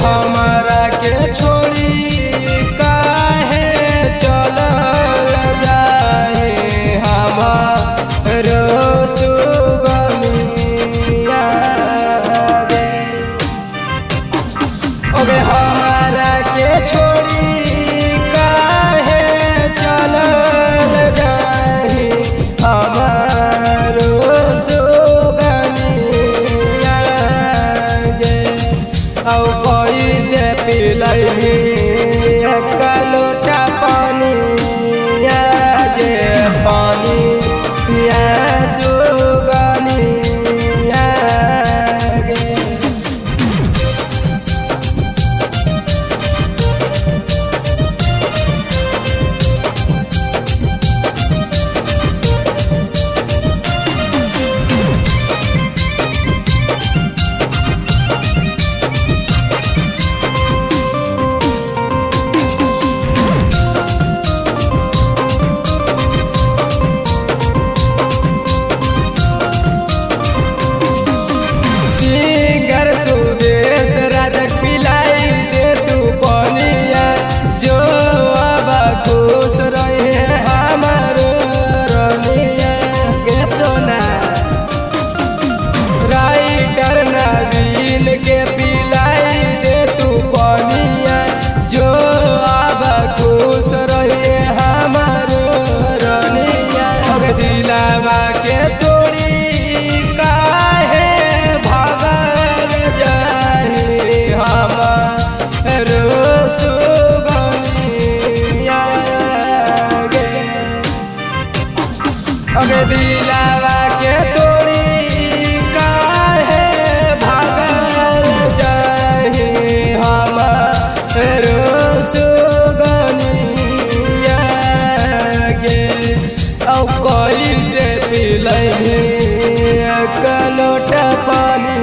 हमारा के छोड़ी काहे चलल जाए हमारो सुगनिया गे। ओगे हमारा के छोड़ी काहे चलल जाए हमारो सुगनिया गे। औ कैसे पिलही एक लोटा पानी जे पानी पिया सुगनिया गे। सिंगर सुदेश राजक पिलाई दे तू बनिया जो अब खुश रहे हमारो रनिया के सोना। राइटर नवीन के पिलाई दे तू बनिया जो अब खुश रहे हमारो रनिया। ओगे दिलावा के तोड़ी काहे भागल जाए हमारो सुगनिया गे। ओगे दिलावा के तोड़ी काहे भागल जाए हमारो सुगनिया गे। औ कैसे पिलही एक लोटा पानी